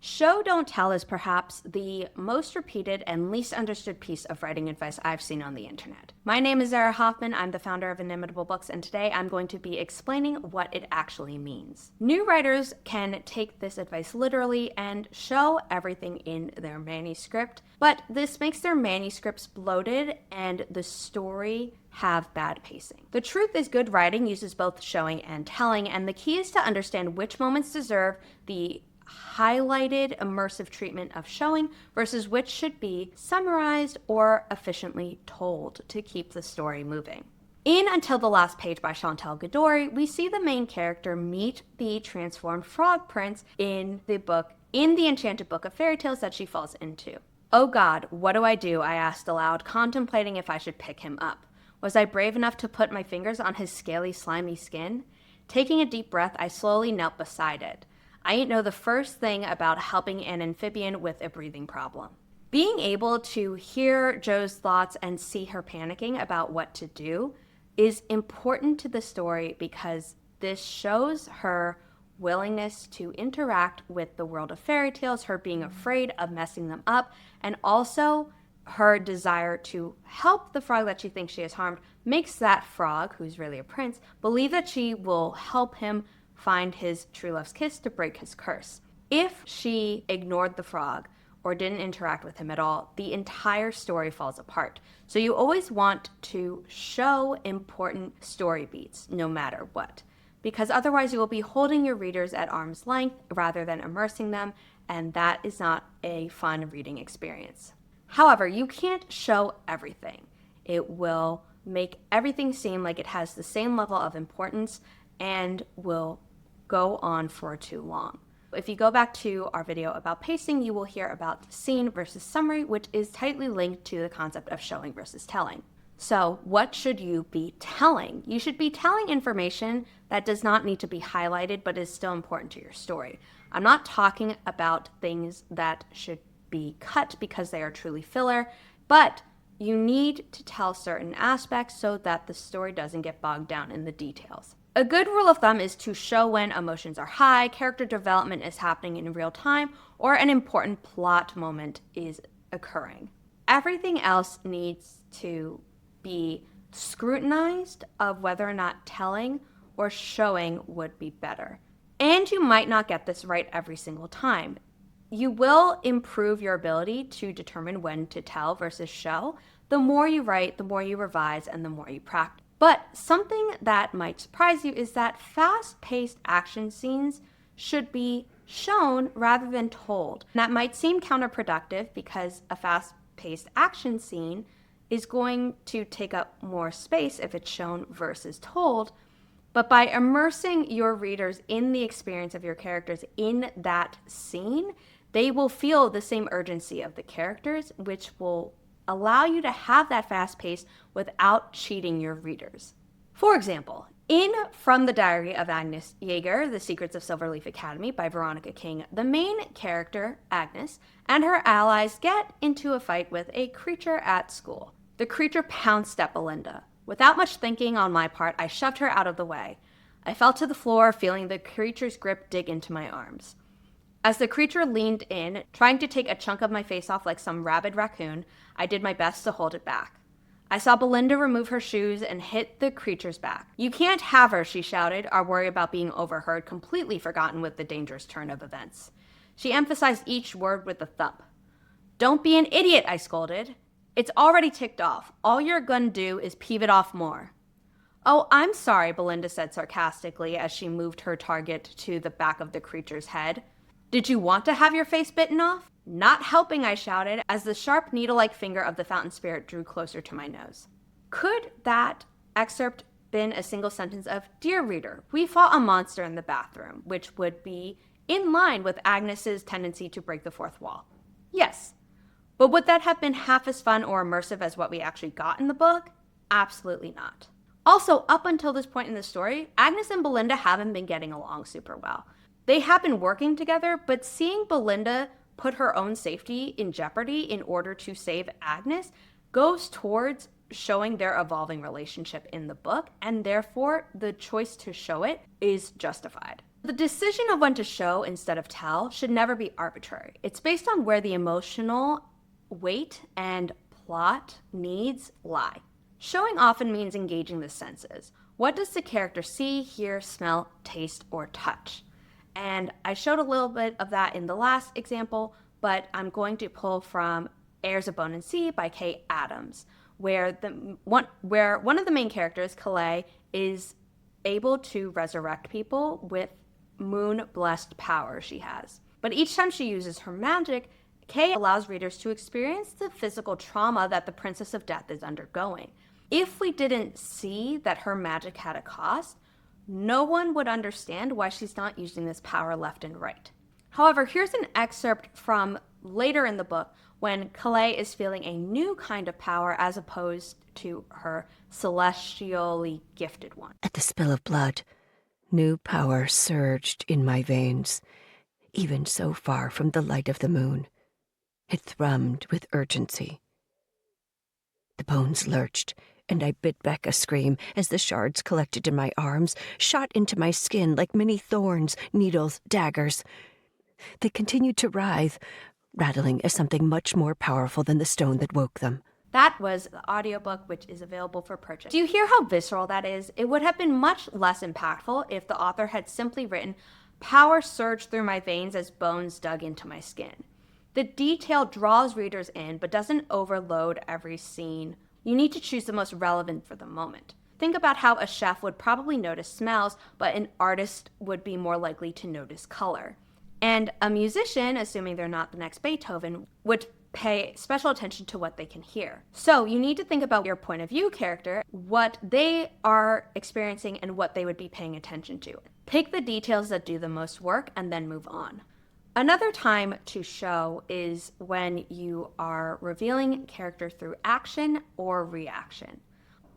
Show don't tell is perhaps the most repeated and least understood piece of writing advice I've seen on the internet. My name is Zara Hoffman. I'm the founder of Inimitable Books, and today I'm going to be explaining what it actually means. New writers can take this advice literally and show everything in their manuscript, but this makes their manuscripts bloated and the story have bad pacing. The truth is, good writing uses both showing and telling, and the key is to understand which moments deserve the highlighted immersive treatment of showing versus which should be summarized or efficiently told to keep the story moving. In Until the Last Page by Chantal Gadoury, we see the main character meet the transformed frog prince in the enchanted book of fairy tales that she falls into. "Oh God, what do?" I asked aloud, contemplating if I should pick him up. Was I brave enough to put my fingers on his scaly, slimy skin? Taking a deep breath, I slowly knelt beside it. I ain't know the first thing about helping an amphibian with a breathing problem. Being able to hear Jo's thoughts and see her panicking about what to do is important to the story because this shows her willingness to interact with the world of fairy tales, her being afraid of messing them up, and also her desire to help the frog that she thinks she has harmed makes that frog, who's really a prince, believe that she will help him find his true love's kiss to break his curse. If she ignored the frog or didn't interact with him at all, the entire story falls apart. So you always want to show important story beats, no matter what, because otherwise you will be holding your readers at arm's length rather than immersing them, and that is not a fun reading experience. However, you can't show everything. It will make everything seem like it has the same level of importance and will go on for too long. If you go back to our video about pacing, you will hear about scene versus summary, which is tightly linked to the concept of showing versus telling. So what should you be telling? You should be telling information that does not need to be highlighted but is still important to your story. I'm not talking about things that should be cut because they are truly filler, but you need to tell certain aspects so that the story doesn't get bogged down in the details. A good rule of thumb is to show when emotions are high, character development is happening in real time, or an important plot moment is occurring. Everything else needs to be scrutinized of whether or not telling or showing would be better. And you might not get this right every single time. You will improve your ability to determine when to tell versus show. The more you write, the more you revise, and the more you practice. But something that might surprise you is that fast-paced action scenes should be shown rather than told. That might seem counterproductive because a fast-paced action scene is going to take up more space if it's shown versus told. But by immersing your readers in the experience of your characters in that scene, they will feel the same urgency of the characters, which will allow you to have that fast pace without cheating your readers. For example, in From the Diary of Agnes Yeager, The Secrets of Silverleaf Academy by Veronica King, the main character, Agnes, and her allies get into a fight with a creature at school. The creature pounced at Belinda. Without much thinking on my part, I shoved her out of the way. I fell to the floor, feeling the creature's grip dig into my arms. As the creature leaned in, trying to take a chunk of my face off like some rabid raccoon, I did my best to hold it back. I saw Belinda remove her shoes and hit the creature's back. "You can't have her," she shouted, our worry about being overheard completely forgotten with the dangerous turn of events. She emphasized each word with a thump. "Don't be an idiot," I scolded. "It's already ticked off. All you're gonna do is peeve it off more." "Oh, I'm sorry," Belinda said sarcastically as she moved her target to the back of the creature's head. "Did you want to have your face bitten off?" "Not helping," I shouted, as the sharp needle-like finger of the fountain spirit drew closer to my nose. Could that excerpt been a single sentence of, "Dear reader, we fought a monster in the bathroom," which would be in line with Agnes's tendency to break the fourth wall? Yes. But would that have been half as fun or immersive as what we actually got in the book? Absolutely not. Also, up until this point in the story, Agnes and Belinda haven't been getting along super well. They have been working together, but seeing Belinda put her own safety in jeopardy in order to save Agnes goes towards showing their evolving relationship in the book, and therefore the choice to show it is justified. The decision of when to show instead of tell should never be arbitrary. It's based on where the emotional weight and plot needs lie. Showing often means engaging the senses. What does the character see, hear, smell, taste, or touch? And I showed a little bit of that in the last example, but I'm going to pull from Heirs of Bone and Sea by Kay Adams, where one of the main characters, Calais, is able to resurrect people with moon-blessed power she has. But each time she uses her magic, Kay allows readers to experience the physical trauma that the Princess of Death is undergoing. If we didn't see that her magic had a cost, no one would understand why she's not using this power left and right. However, here's an excerpt from later in the book when Calais is feeling a new kind of power as opposed to her celestially gifted one. At the spill of blood, new power surged in my veins, even so far from the light of the moon. It thrummed with urgency. The bones lurched, and I bit back a scream as the shards collected in my arms, shot into my skin like many thorns, needles, daggers. They continued to writhe, rattling as something much more powerful than the stone that woke them. That was the audiobook, which is available for purchase. Do you hear how visceral that is? It would have been much less impactful if the author had simply written, "Power surged through my veins as bones dug into my skin." The detail draws readers in, but doesn't overload every scene. You need to choose the most relevant for the moment. Think about how a chef would probably notice smells, but an artist would be more likely to notice color. And a musician, assuming they're not the next Beethoven, would pay special attention to what they can hear. So you need to think about your point of view character, what they are experiencing, and what they would be paying attention to. Pick the details that do the most work and then move on. Another time to show is when you are revealing character through action or reaction.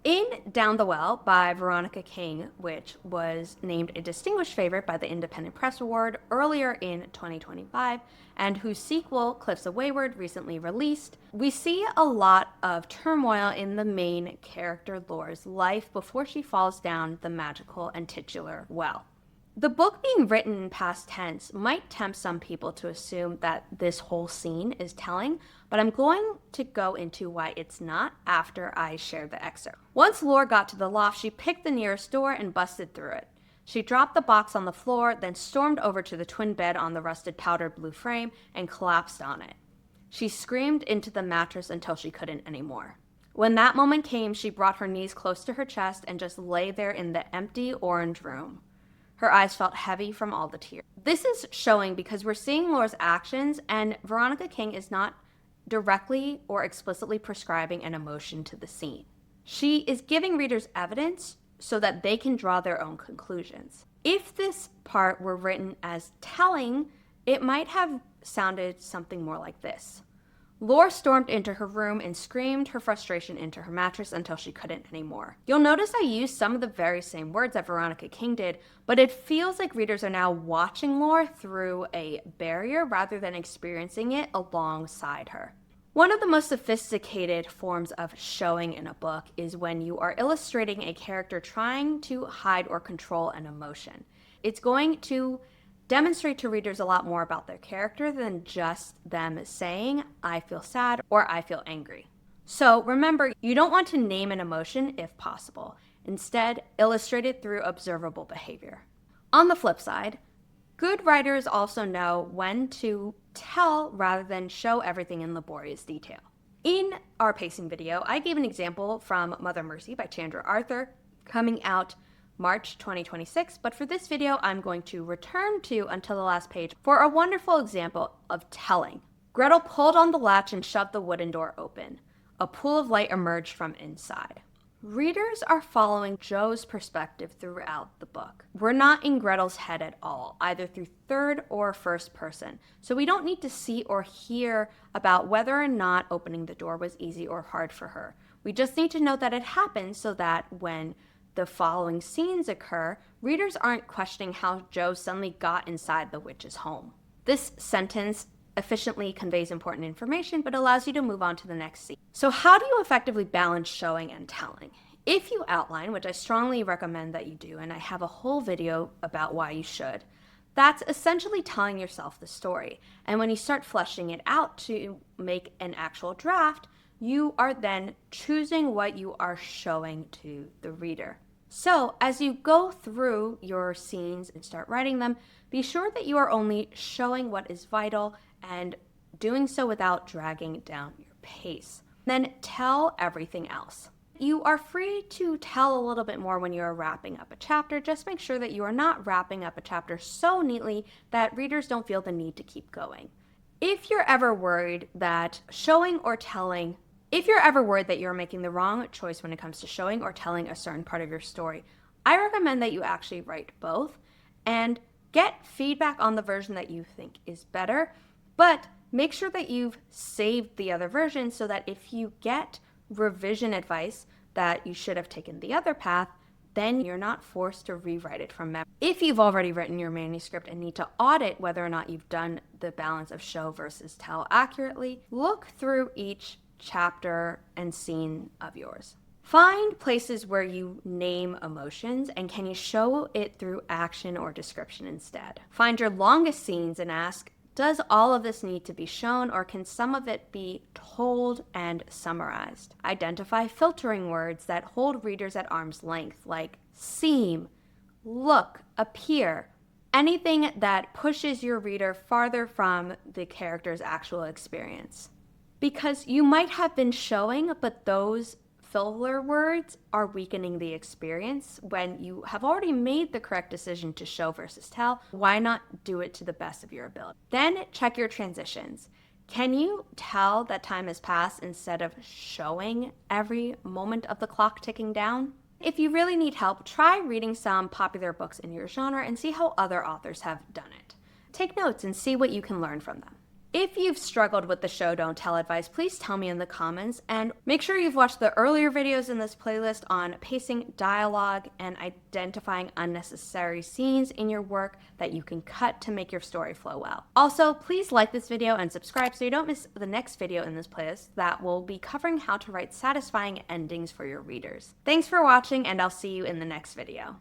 In Down the Well by Veronica King, which was named a distinguished favorite by the Independent Press Award earlier in 2025, and whose sequel, Cliffs of Wayward, recently released, we see a lot of turmoil in the main character Laura's life before she falls down the magical and titular well. The book being written in past tense might tempt some people to assume that this whole scene is telling, but I'm going to go into why it's not after I share the excerpt. Once Laura got to the loft, she picked the nearest door and busted through it. She dropped the box on the floor, then stormed over to the twin bed on the rusted powdered blue frame and collapsed on it. She screamed into the mattress until she couldn't anymore. When that moment came, she brought her knees close to her chest and just lay there in the empty orange room. Her eyes felt heavy from all the tears. This is showing because we're seeing Laura's actions, and Veronica King is not directly or explicitly prescribing an emotion to the scene. She is giving readers evidence so that they can draw their own conclusions. If this part were written as telling, it might have sounded something more like this. Laura stormed into her room and screamed her frustration into her mattress until she couldn't anymore. You'll notice I used some of the very same words that Veronica King did, but it feels like readers are now watching Laura through a barrier rather than experiencing it alongside her. One of the most sophisticated forms of showing in a book is when you are illustrating a character trying to hide or control an emotion. It's going to demonstrate to readers a lot more about their character than just them saying, "I feel sad" or "I feel angry." So remember, you don't want to name an emotion if possible. Instead, illustrate it through observable behavior. On the flip side, good writers also know when to tell rather than show everything in laborious detail. In our pacing video, I gave an example from Mother Mercy by Chandra Arthur, coming out March 2026, but for this video, I'm going to return to Until the Last Page for a wonderful example of telling. Gretel pulled on the latch and shoved the wooden door open. A pool of light emerged from inside. Readers are following Jo's perspective throughout the book. We're not in Gretel's head at all, either through third or first person, so we don't need to see or hear about whether or not opening the door was easy or hard for her. We just need to know that it happened so that when the following scenes occur, readers aren't questioning how Jo suddenly got inside the witch's home. This sentence efficiently conveys important information, but allows you to move on to the next scene. So how do you effectively balance showing and telling? If you outline, which I strongly recommend that you do, and I have a whole video about why you should, that's essentially telling yourself the story. And when you start fleshing it out to make an actual draft, you are then choosing what you are showing to the reader. So as you go through your scenes and start writing them, be sure that you are only showing what is vital and doing so without dragging down your pace. Then tell everything else. You are free to tell a little bit more when you are wrapping up a chapter. Just make sure that you are not wrapping up a chapter so neatly that readers don't feel the need to keep going. If you're ever worried that you're making the wrong choice when it comes to showing or telling a certain part of your story, I recommend that you actually write both and get feedback on the version that you think is better, but make sure that you've saved the other version so that if you get revision advice that you should have taken the other path, then you're not forced to rewrite it from memory. If you've already written your manuscript and need to audit whether or not you've done the balance of show versus tell accurately, look through each chapter and scene of yours. Find places where you name emotions and can you show it through action or description instead. Find your longest scenes and ask, does all of this need to be shown or can some of it be told and summarized? Identify filtering words that hold readers at arm's length, like seem, look, appear, anything that pushes your reader farther from the character's actual experience. Because you might have been showing, but those filler words are weakening the experience when you have already made the correct decision to show versus tell. Why not do it to the best of your ability? Then check your transitions. Can you tell that time has passed instead of showing every moment of the clock ticking down? If you really need help, try reading some popular books in your genre and see how other authors have done it. Take notes and see what you can learn from them. If you've struggled with the show don't tell advice, please tell me in the comments, and make sure you've watched the earlier videos in this playlist on pacing, dialogue, and identifying unnecessary scenes in your work that you can cut to make your story flow well. Also, please like this video and subscribe so you don't miss the next video in this playlist that will be covering how to write satisfying endings for your readers. Thanks for watching, and I'll see you in the next video.